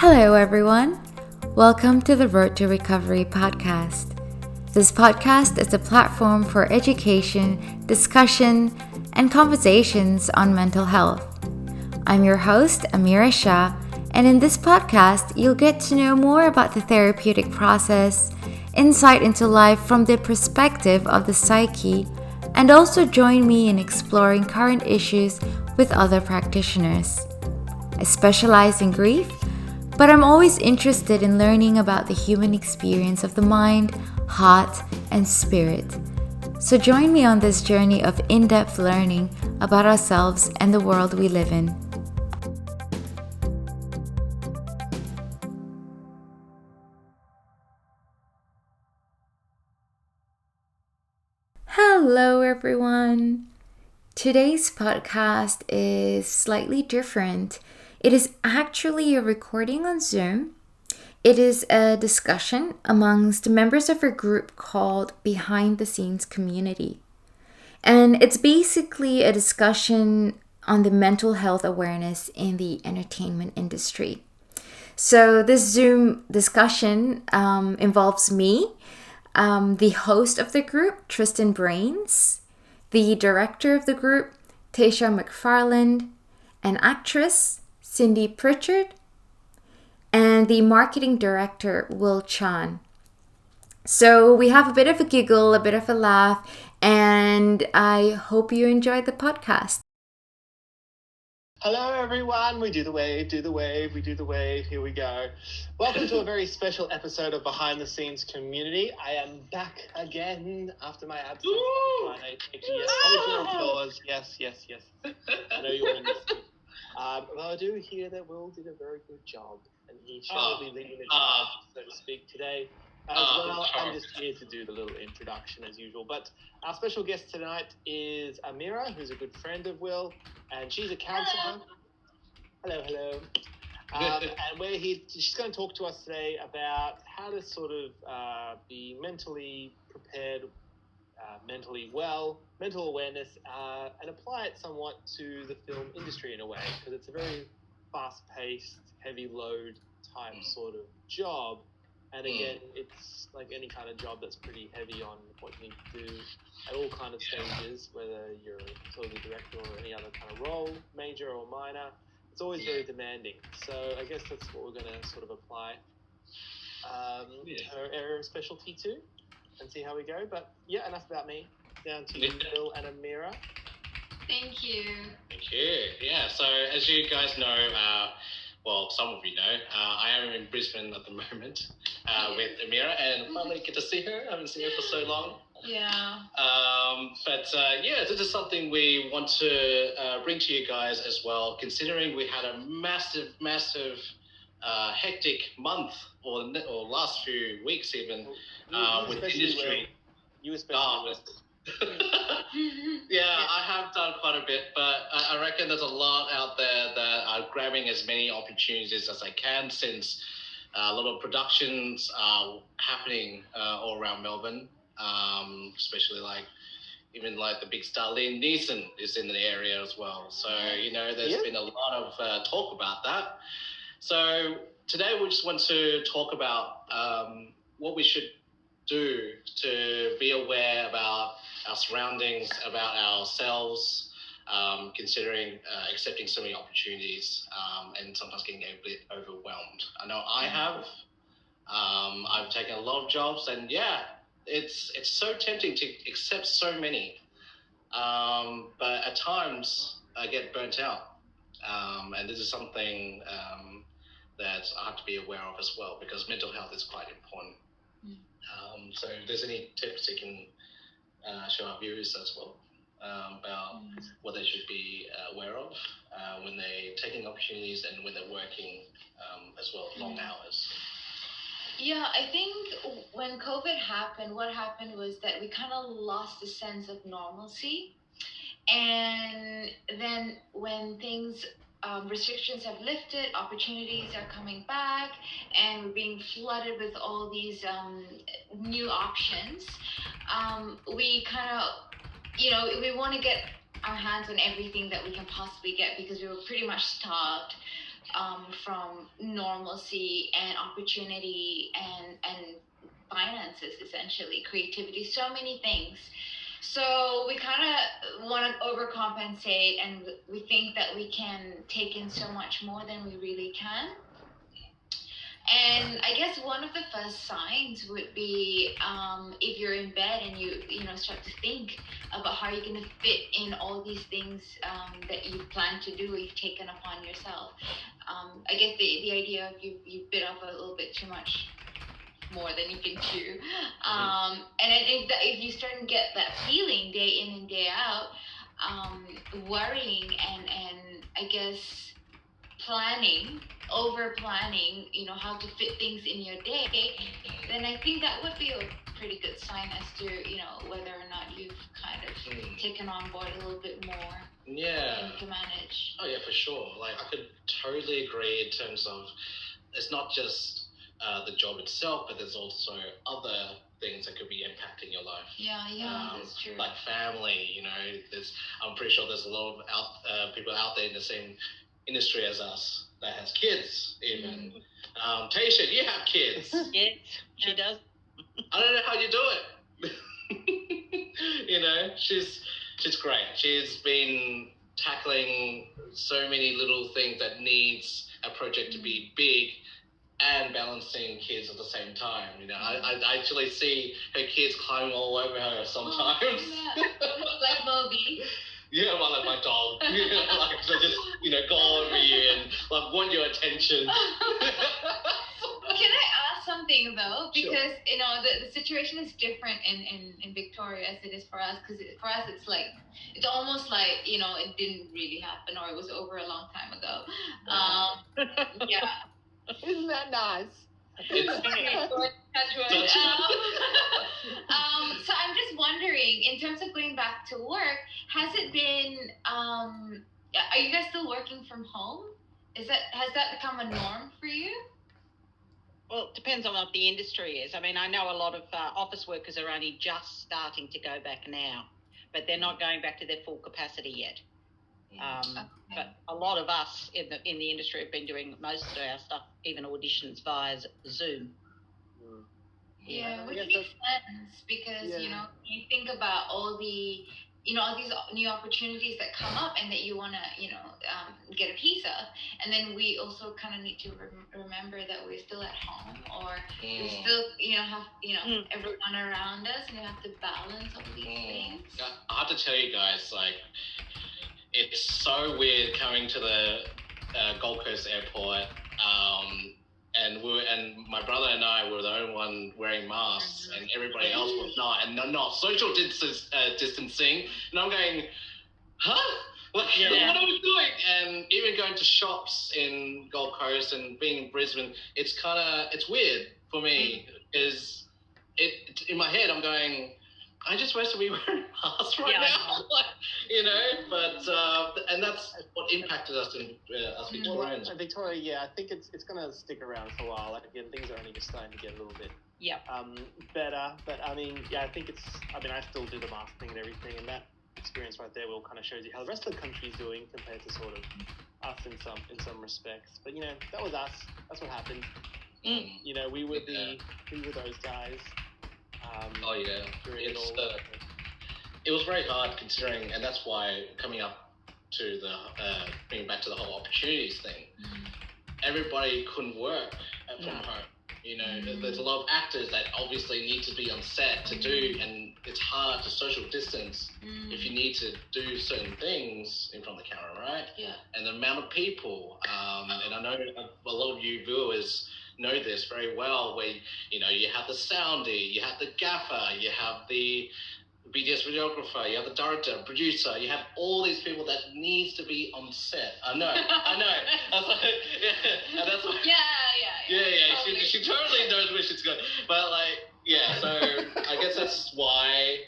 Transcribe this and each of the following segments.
Hello, everyone. Welcome to the Road to Recovery podcast. This podcast is a platform for education, discussion, and conversations on mental health. I'm your host, Amira Shah, and in this podcast, you'll get to know more about the therapeutic process, insight into life from the perspective of the psyche, and also join me in exploring current issues with other practitioners. I specialize in grief, but I'm always interested in learning about the human experience of the mind, heart, and spirit. So join me on this journey of in-depth learning about ourselves and the world we live in. Hello, everyone. Today's podcast is slightly different. It is actually a recording on Zoom. It is a discussion amongst members of a group called Behind the Scenes Community. And it's basically a discussion on the mental health awareness in the entertainment industry. So this Zoom discussion involves me, the host of the group, Tristan Braines, the director of the group, Taysha McFarland, an actress, Cynthia Pritchard, and the marketing director, Will Chan. So we have a bit of a giggle, a bit of a laugh, and I hope you enjoyed the podcast. Hello everyone, we do the wave, we do the wave, here we go. Welcome to a very special episode of Behind the Scenes Community. I am back again after my absence. Yes. I know you all miss me. Well, I do hear that Will did a very good job, and he shall be leading the charge, so to speak, today. As well, I'm just here to do the little introduction as usual. But our special guest tonight is Amira, who's a good friend of Will, and she's a counsellor. Hello. And we're here. She's going to talk to us today about how to sort of be mentally prepared, mentally well, mental awareness, and apply it somewhat to the film industry in a way, because it's a very fast-paced, heavy-load type sort of job. And again, it's like any kind of job that's pretty heavy on what you need to do at all kind of stages, whether you're sort of the director or any other kind of role, major or minor. It's always very demanding. So I guess that's what we're going to sort of apply her area of specialty to and see how we go. But yeah, enough about me. Down to you, Will and Amira. Thank you. Yeah, so as you guys know, well, some of you know, I am in Brisbane at the moment with Amira, and finally get to see her. I haven't seen her for so long. Yeah. But this is something we want to bring to you guys as well, considering we had a massive, hectic month or last few weeks even with the industry. You especially. Yeah, I have done quite a bit, but I reckon there's a lot out there that are grabbing as many opportunities as I can, since a lot of productions are happening all around Melbourne, especially even the big star Liam Neeson is in the area as well. So, there's been a lot of talk about that. So today we just want to talk about what we should do to be aware about our surroundings, about ourselves, considering accepting so many opportunities, and sometimes getting a bit overwhelmed. I know I have. I've taken a lot of jobs, and it's so tempting to accept so many, but at times I get burnt out, and this is something that I have to be aware of as well, because mental health is quite important. So if there's any tips you can show our viewers as well about what they should be aware of when they're taking opportunities and when they're working as well, long hours. Yeah, I think when COVID happened, what happened was that we kind of lost the sense of normalcy. And then when restrictions have lifted, opportunities are coming back, and we're being flooded with all these new options. We kind of, we want to get our hands on everything that we can possibly get, because we were pretty much starved from normalcy and opportunity and finances, essentially, creativity, so many things. So we kind of want to overcompensate, and we think that we can take in so much more than we really can. And I guess one of the first signs would be if you're in bed and you know start to think about how you're going to fit in all these things that you plan to do or you've taken upon yourself. I guess the idea of you bit off a little bit too much more than you can chew. And then if you start to get that feeling day in and day out, worrying and I guess over planning, you know, how to fit things in your day, then I think that would be a pretty good sign as to, you know, whether or not you've kind of taken on board a little bit more. Yeah. To manage. Oh yeah, for sure. Like I could totally agree in terms of it's not just the job itself, but there's also other things that could be impacting your life. Yeah, that's true. Like family, you know, I'm pretty sure there's a lot of people out there in the same industry as us that has kids even. Taysha, you have kids. Yes, she does. I don't know how you do it. You know, she's great. She's been tackling so many little things that needs a project to be big and balancing kids at the same time. You know, I actually see her kids climbing all over her sometimes. Like Moby. Yeah, well, like my dog. You know, like they just, you know, go over you and like want your attention. Can I ask something though? Because Sure. you know the situation is different in Victoria as it is for us. Because for us it's like it's almost like, you know, it didn't really happen or it was over a long time ago. Yeah. Isn't that nice? So I'm just wondering, in terms of going back to work, has it been? Are you guys still working from home? Has that become a norm for you? Well, it depends on what the industry is. I mean, I know a lot of office workers are only just starting to go back now, but they're not going back to their full capacity yet. Okay. But a lot of us in the industry have been doing most of our stuff, even auditions, via Zoom. Yeah, which makes sense because you know you think about all the all these new opportunities that come up and that you want to get a piece of, and then we also kind of need to remember that we're still at home or we still have everyone around us, and you have to balance all these things. I have to tell you guys, like, it's so weird coming to the Gold Coast airport, and my brother and I were the only one wearing masks, and everybody else was not, and not social distancing. And I'm going, huh? Like, what are we doing? And even going to shops in Gold Coast and being in Brisbane, it's weird for me, because in my head I'm going, I'm just supposed to be wearing masks right now, like, you know. But and that's what impacted us in us Victorians. Well, Victoria, I think it's going to stick around for a while. Like, again, things are only just starting to get a little bit better. But I mean, I think I still do the mask thing and everything, and that experience right there will kind of shows you how the rest of the country is doing compared to sort of us in some respects. But you know, that was us. That's what happened. You know, we were those guys. It was very hard considering, and that's why coming up to bringing back to the whole opportunities thing, everybody couldn't work from home. You know, there's a lot of actors that obviously need to be on set to do, and it's hard to social distance if you need to do certain things in front of the camera, right? Yeah. And the amount of people, and I know a lot of you viewers know this very well, where you have the soundie, you have the gaffer, you have the BDS videographer, you have the director, producer, you have all these people that needs to be on set. I know. That's like, and that's like, yeah. She totally knows where she's going. But so I guess that's why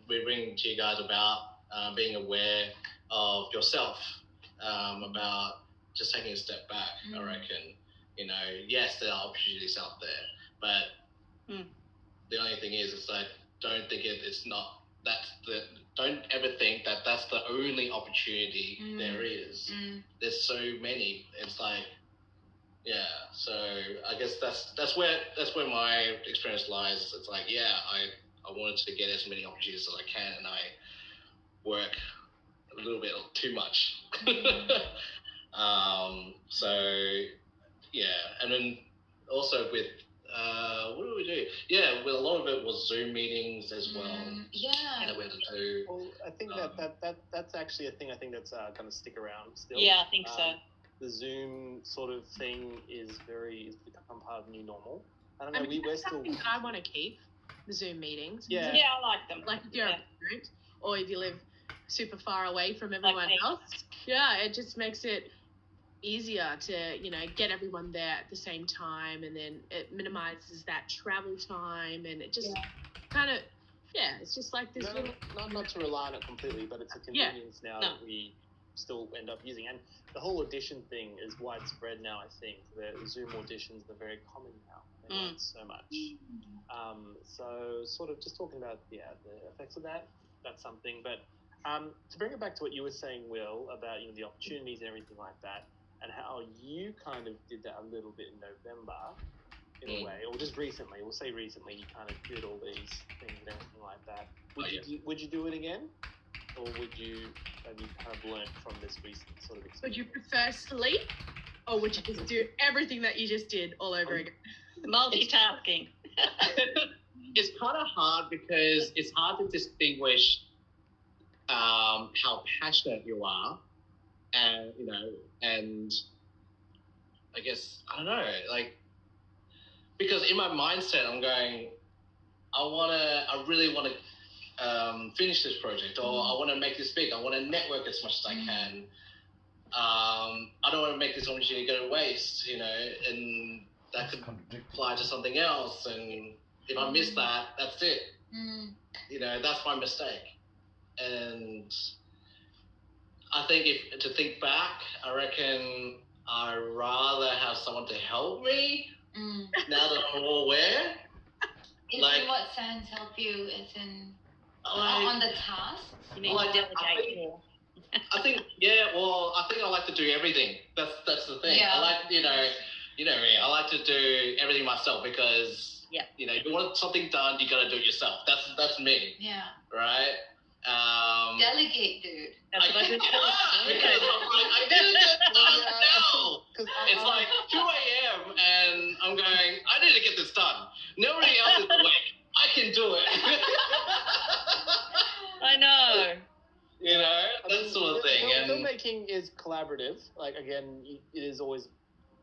we bring to you guys about being aware of yourself, about just taking a step back. I reckon. You know, yes, there are opportunities out there, but the only thing is, it's like, don't think it's not. Don't ever think that that's the only opportunity there is. There's so many. It's like, Yeah, so I guess that's where my experience lies. It's like, yeah, I wanted to get as many opportunities as I can, and I work a little bit too much. So yeah, and then also with what do we do? Yeah, well, a lot of it was Zoom meetings as well. Yeah. That we had to do. Well, I think that's actually a thing I think that's going to stick around still. Yeah, I think so. The Zoom sort of thing is become part of new normal. I don't know. I mean, we're that's still. something that I want to keep, the Zoom meetings. Yeah. Yeah, I like them. Like if you're a parent or if you live super far away from everyone Like me. else. Yeah, it just makes it easier to, get everyone there at the same time, and then it minimizes that travel time, and it just kind of, it's just like this. Not to rely on it completely, but it's a convenience now that we still end up using. And the whole audition thing is widespread now, I think. The Zoom auditions are very common now. They want so much. So sort of just talking about, the effects of that's something. But to bring it back to what you were saying, Will, about, the opportunities and everything like that, and how you kind of did that a little bit in November, in a way, or just recently. We'll say recently, you kind of did all these things and everything like that. Would you do it again, or would you have you kind of learned from this recent sort of experience? Would you prefer sleep, or would you just do everything that you just did all over again? Multitasking. It's kind of hard because it's hard to distinguish how passionate you are, and and I guess I don't know, like, because in my mindset I'm going, I really want to finish this project, or I want to make this big. I want to network as much as I can. I don't want to make this opportunity go to waste, and that could apply to something else. And if I miss that, that's it. That's my mistake. And I think to think back, I reckon I'd rather have someone to help me now that I'm all aware. In what sense help you? As in on the task? You need to delegate more. I think I like to do everything. That's the thing. Yeah. I like me. I like to do everything myself because if you want something done, you gotta do it yourself. That's me. Yeah. Right. Delegate, dude. That's what I did. Because I didn't get done now. It's like 2 a.m. and I'm going, I need to get this done. Nobody else is awake. I can do it. I know. That sort of thing. Filmmaking is collaborative. Like, again, it is always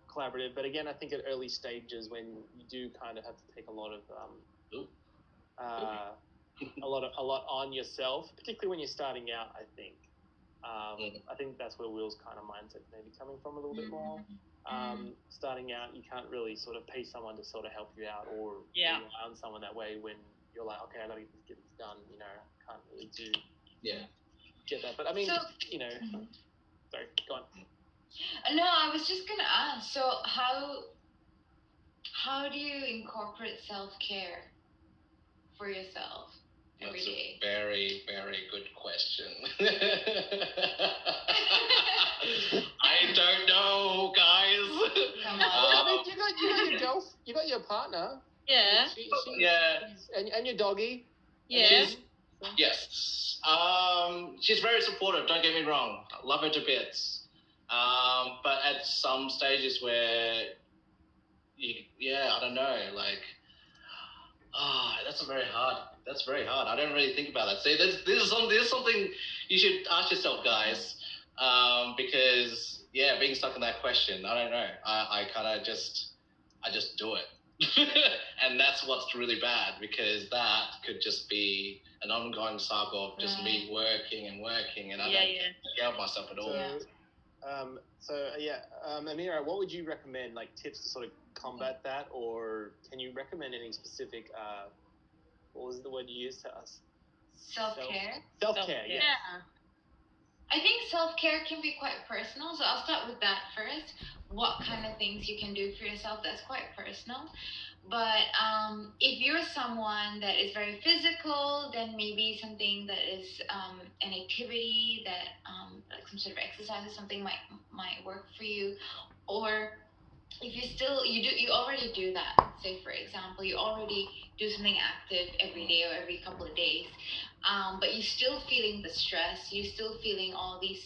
collaborative. But again, I think at early stages when you do kind of have to take a lot of a lot on yourself, particularly when you're starting out, I think. I think that's where Will's kind of mindset may be coming from a little bit more. Starting out, you can't really sort of pay someone to sort of help you out or rely on someone that way when you're like, okay, I got to get this done. Can't really do get that. But I mean, sorry, go on. No, I was just gonna ask. So how do you incorporate self-care for yourself every day? That's a very, very good question. I don't know, guys. Come on. I mean, you got your partner. Yeah. And your doggy. Yeah. Yes. She's very supportive, don't get me wrong. I love her to bits. But at some stages where I don't know, like, that's very hard. I don't really think about that. See, this is something you should ask yourself, guys. Because being stuck in that question, I don't know. I kind of just do it. And that's what's really bad, because that could just be an ongoing saga of just me working, and I don't take care of myself at all. Amira, what would you recommend, like, tips to sort of combat that, or can you recommend any specific, what was the word you used to us? Self-care? Self-care, Yeah. I think self-care can be quite personal, so I'll start with that first. What kind of things you can do for yourself, that's quite personal. But if you're someone that is very physical, then maybe something that is an activity that like some sort of exercise or something might work for you. Or if you already do that, say for example, you already do something active every day or every couple of days, but you're still feeling the stress, you're still feeling all these,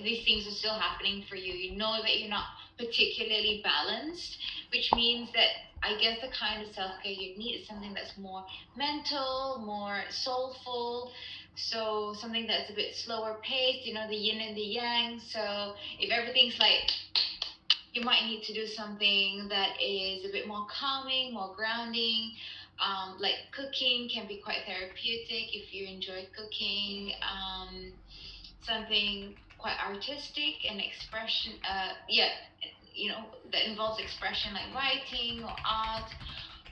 these things are still happening for you. You know that you're not particularly balanced, which means that I guess the kind of self-care you need is something that's more mental, more soulful. So something that's a bit slower paced, the yin and the yang. So if everything's like, you might need to do something that is a bit more calming, more grounding. Like cooking can be quite therapeutic if you enjoy cooking. Something quite artistic and expression, that involves expression like writing or art,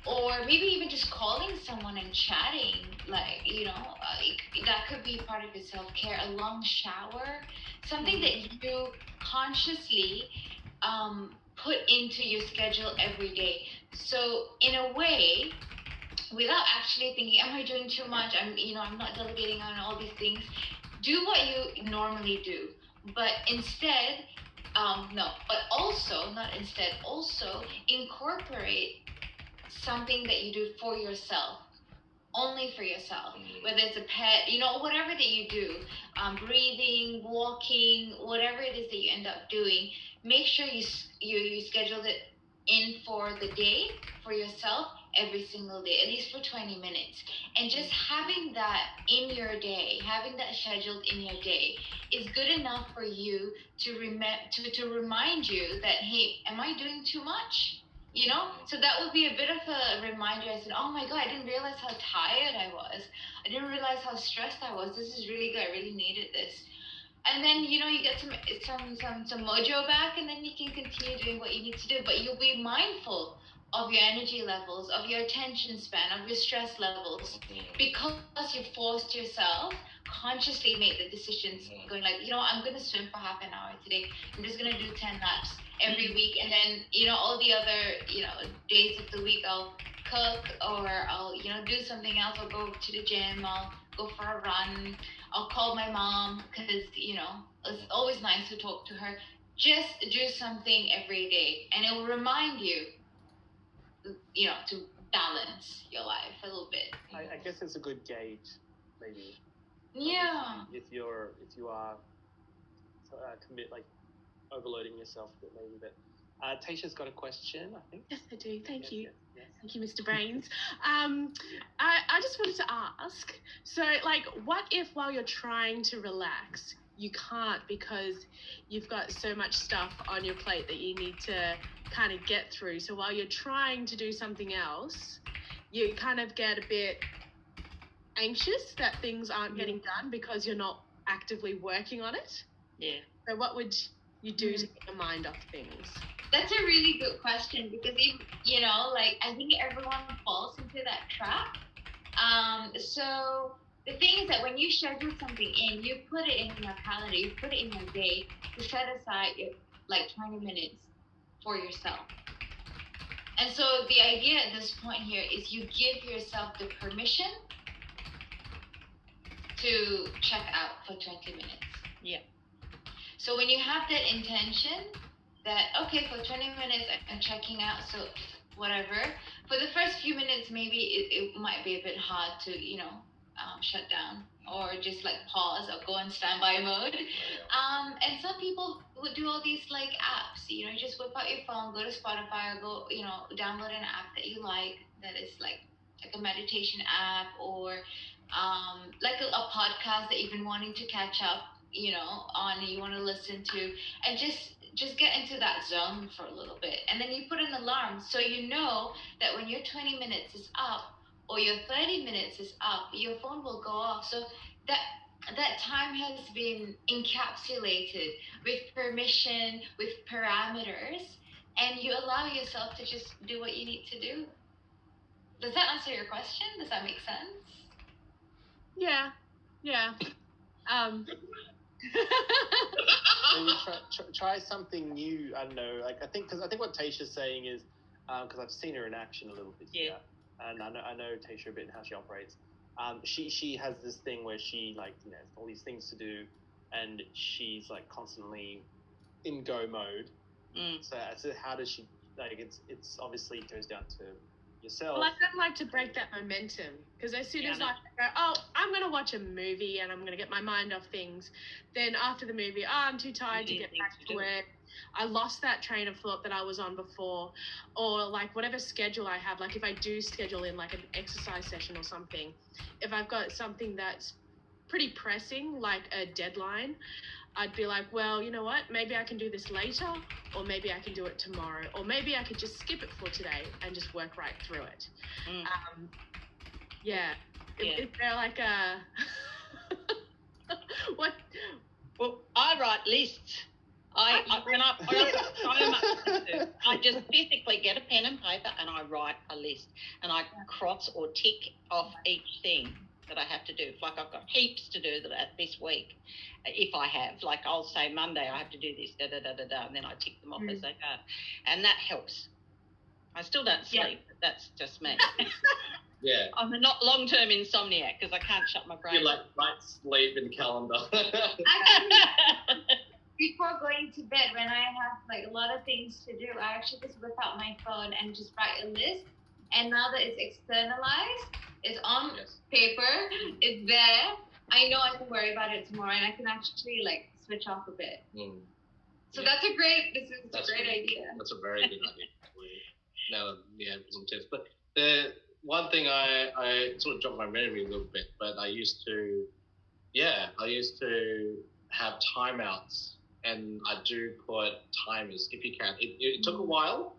or maybe even just calling someone and chatting, that could be part of your self-care. A long shower, something that you consciously put into your schedule every day. So in a way, without actually thinking, am I doing too much? I'm not delegating on all these things. Do what you normally do, but instead, no, but also, not instead, also incorporate something that you do for yourself, only for yourself, whether it's a pet, whatever that you do, breathing, walking, whatever it is that you end up doing, make sure you schedule it in for the day for yourself every single day, at least for 20 minutes. And just having that in your day, having that scheduled in your day is good enough for you to remind you that, hey, am I doing too much? So that would be a bit of a reminder. I said, oh my god, I didn't realize how tired I was. I didn't realize how stressed I was. This is really good. I really needed this. And then you get some mojo back, and then you can continue doing what you need to do. But you'll be mindful of your energy levels, of your attention span, of your stress levels, because you forced yourself consciously make the decisions, going like, I'm going to swim for half an hour today. I'm just going to do 10 laps every week, and then all the other days of the week I'll cook, or I'll do something else. I'll go to the gym, I'll go for a run, I'll call my mom, because it's always nice to talk to her. Just do something every day, and it will remind you to balance your life a little bit. I guess it's a good gauge, maybe. Yeah. If you are commit, like overloading yourself a bit, maybe. But Taysha's got a question, I think. Yes, I do. Thank you. Yes. Thank you, Mr. Braines. I just wanted to ask, so like, what if while you're trying to relax, you can't because you've got so much stuff on your plate that you need to kind of get through? So while you're trying to do something else, you kind of get a bit anxious that things aren't getting done because you're not actively working on it? Yeah. So what would you do to get your mind off things? That's a really good question, because I think everyone falls into that trap. So the thing is that when you schedule something in, you put it in your calendar, you put it in your day to set aside 20 minutes for yourself. And so the idea at this point here is you give yourself the permission to check out for 20 minutes. Yeah. So when you have that intention that, okay, for 20 minutes I'm checking out, so whatever. For the first few minutes, maybe it might be a bit hard to, shut down or just pause or go in standby mode. And some people would do all these apps, just whip out your phone, go to Spotify, or go, download an app that you like, that is like a meditation app, or a podcast that you've been wanting to catch up, on, you want to listen to, and just get into that zone for a little bit. And then you put an alarm, so you know that when your 20 minutes is up or your 30 minutes is up, your phone will go off. So that time has been encapsulated with permission, with parameters, and you allow yourself to just do what you need to do. Does that answer your question? Does that make sense? Yeah. Maybe try something new. I don't know. I think what Taysha's saying is, because I've seen her in action a little bit. Yeah. And I know Taysha a bit and how she operates. She has this thing where she all these things to do, and she's constantly in go mode. So how does she, like, it's obviously it goes down to yourself. Well, I don't like to break that momentum, because as soon as I go, oh, I'm going to watch a movie and I'm going to get my mind off things, then after the movie, I'm too tired to get back to work. I lost that train of thought that I was on before, or like whatever schedule I have, like if I do schedule in like an exercise session or something, if I've got something that's pretty pressing, like a deadline, I'd be like, well, you know what, maybe I can do this later, or maybe I can do it tomorrow, or maybe I could just skip it for today and just work right through it. Is there like a what? Well, I write lists. I just physically get a pen and paper and I write a list, and I cross or tick off each thing that I have to do. Like I've got heaps to do this week. If I have, like I'll say Monday I have to do this, and then I tick them off as they go, and that helps. I still don't sleep, but that's just me. Yeah. I'm a not long-term insomniac because I can't shut my brain. You like write sleep in the calendar. Actually, before going to bed, when I have like a lot of things to do, I actually just whip out my phone and just write a list. And now that it's externalized, it's on paper, it's there. I know I can worry about it tomorrow, and I can actually like switch off a bit. So that's a great idea. That's a very good idea. Now, some tips. But the one thing I sort of jogged my memory a little bit, but I used to have timeouts, and I do put timers if you can. It took a while,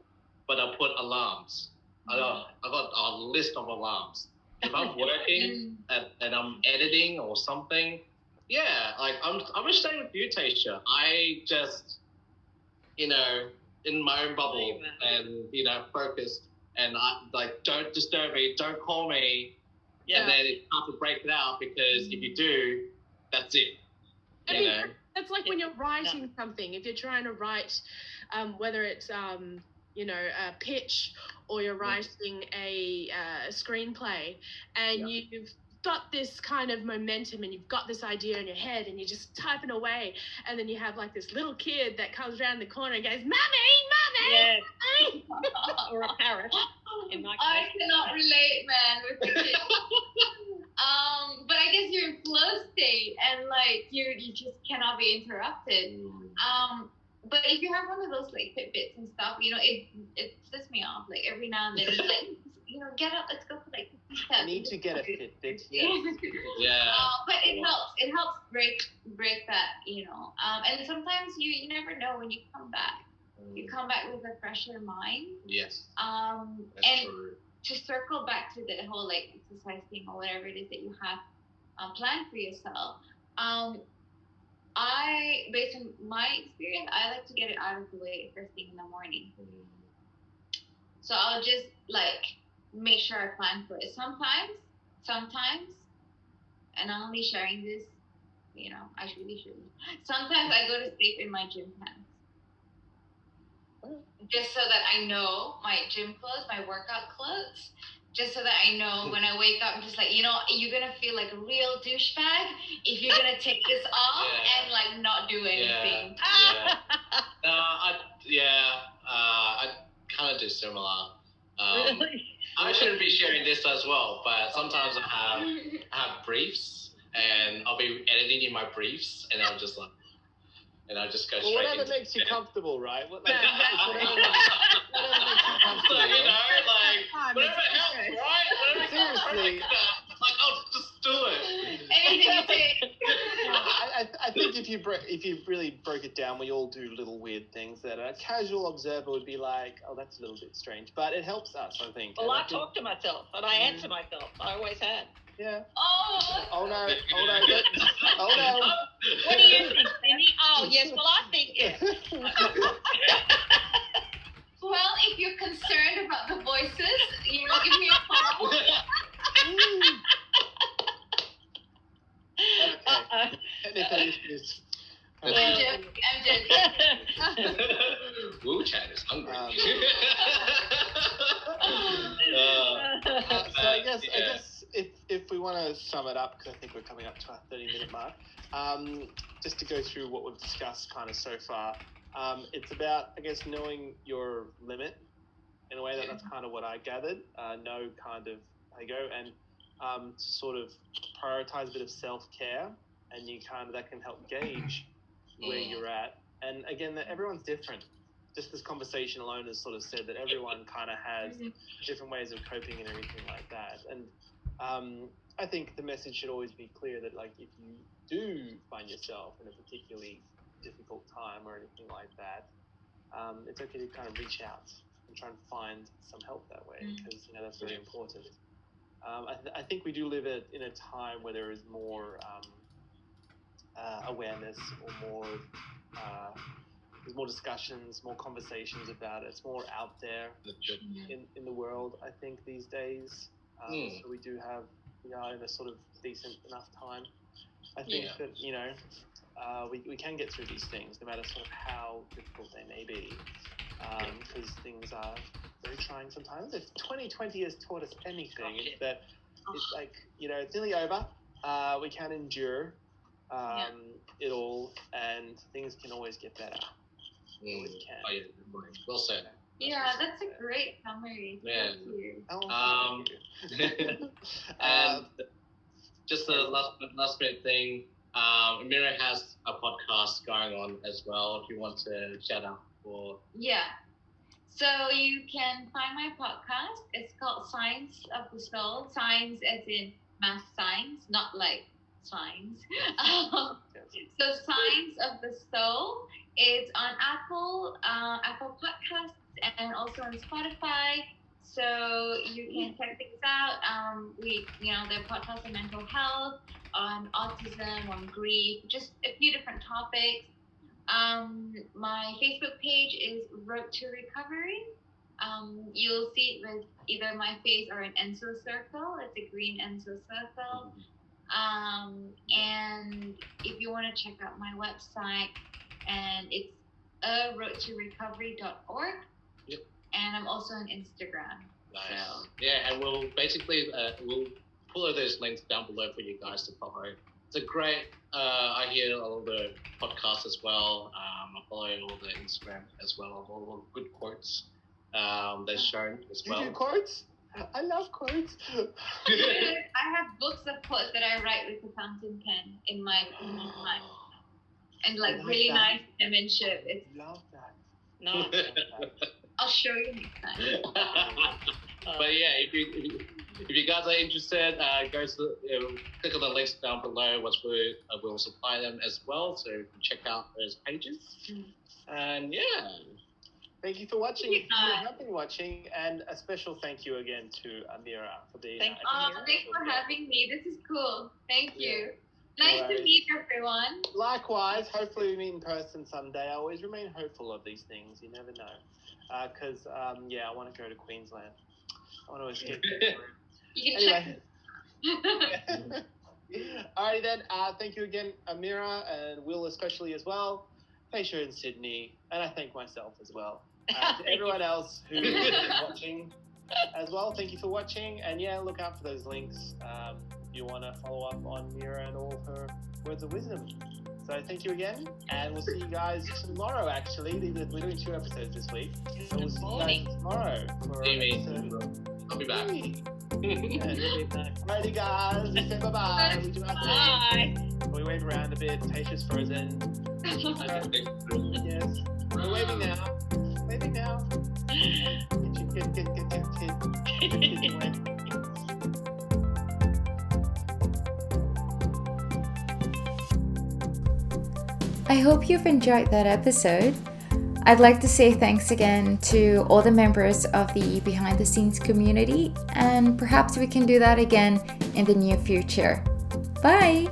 but I put alarms. I got a list of alarms. If I'm working and I'm editing or something, like I'm the same with you, Taysha. I just, in my own bubble and, focused, and I like, don't disturb me, don't call me. And then it's hard to break it out, because if you do, that's it. That's like when you're writing something. If you're trying to write, whether it's a pitch, or you're writing a screenplay, and you've got this kind of momentum and you've got this idea in your head and you're just typing away, and then you have like this little kid that comes around the corner and goes, "Mummy, Mummy!" Or a parrot. In my case. I cannot relate, man, with the kids. But I guess you're in flow state, and like you just cannot be interrupted. But if you have one of those like Fitbits and stuff, it sets me off like every now and then. It's like, get up, let's go for like 50 steps. I need to get a Fitbit. But it helps. It helps break that, and sometimes you never know when you come back. You come back with a fresher mind. Yes. That's true. To circle back to the whole like exercise thing or whatever it is that you have planned for yourself, based on my experience, I like to get it out of the way first thing in the morning. So I'll just like make sure I plan for it. Sometimes, and I'm only sharing this, I really shouldn't. Sometimes I go to sleep in my gym pants. Just so that I know my gym clothes, my workout clothes, just so that I know when I wake up, I'm just like, you're going to feel like a real douchebag if you're going to take this off and like not do anything. I kind of do similar. Really? I shouldn't be sharing this as well, but sometimes I have briefs, and I'll be editing in my briefs, and I'm just like, and I just go straight whatever makes you comfortable, right? Whatever makes you comfortable. Whatever helps, right? Seriously. Like, I'll just do it. Anything you take. I think if you really broke it down, we all do little weird things that a casual observer would be like, oh, that's a little bit strange. But it helps us, I think. Well, I talk to myself, and I answer myself. I always have. Yeah. Oh no. What do you think, Cindy? Oh, yes, well, I think, Well, if you're concerned about the voices, give me a call. Okay. I'm joking. Wu Chan is hungry. So I guess if we want to sum it up, because I think we're coming up to our 30-minute mark, just to go through what we've discussed kind of so far. It's about, I guess, knowing your limit. In a way, that's kind of what I gathered. Know kind of how you go, and to sort of prioritize a bit of self-care, and that can help gauge where you're at. And again, that everyone's different. Just this conversation alone has sort of said that everyone kind of has different ways of coping and everything like that. And I think the message should always be clear that, like, if you do find yourself in a particularly difficult time or anything like that, it's okay to kind of reach out and try and find some help that way, because that's really important. I think we do live in a time where there is more awareness, or more there's more discussions, more conversations about it. It's more out there in the world, I think, these days. So we are in a sort of decent enough time. I think that we can get through these things, no matter sort of how difficult they may be, because things are very trying sometimes. If 2020 has taught us anything, it's that it's like, it's nearly over. We can endure it all, and things can always get better. Always can. Oh, yeah, well said. Yeah, that's a great summary. Yeah. Thank you. And just the last minute thing, Amira has a podcast going on as well, if you want to shout out for. Yeah. So you can find my podcast. It's called Science of the Soul. Science as in math science, not like science. So Science of the Soul. It's on Apple Podcasts, and also on Spotify. So you can check things out. The podcast on mental health, on autism, on grief, just a few different topics. My Facebook page is Road to Recovery. You'll see it with either my face or an Enso circle. It's a green Enso circle. And if you want to check out my website, and it's roadtorecovery.org. Yep. And I'm also on Instagram. Nice. So. Yeah, and we'll basically we'll pull all those links down below for you guys to follow. It's a great. I hear all the podcasts as well. I follow all the Instagram as well. All the good quotes that's shown as well. You do quotes? I love quotes. I have books of quotes that I write with a fountain pen in my mind. And really nice penmanship. It's love that. No. I'll show you next time. But yeah, if you guys are interested, go to click on the links down below, which we'll supply them as well, so you can check out those pages. And yeah. Thank you for watching. If you have been watching, and a special thank you again to Amira for being here. Thanks for having me. This is cool. Thank you. Nice to meet everyone. Likewise. Hopefully we meet in person someday. I always remain hopeful of these things. You never know. Because, I want to go to Queensland. I want to escape. You can check. Alrighty then. Thank you again, Amira, and Will especially as well. Taysha in Sydney. And I thank myself as well. To everyone else who's watching as well, thank you for watching. And look out for those links. You want to follow up on Mira and all her words of wisdom. So thank you again, and we'll see you guys tomorrow. Actually, we're doing 2 episodes this week, so we'll see you guys tomorrow for I'll be back. Alrighty, guys, we say bye. We do our thing. We wave around a bit. Taysha's frozen. Yes, we're waving now. Waving now. Kid. I hope you've enjoyed that episode. I'd like to say thanks again to all the members of the behind the scenes community, and perhaps we can do that again in the near future. Bye!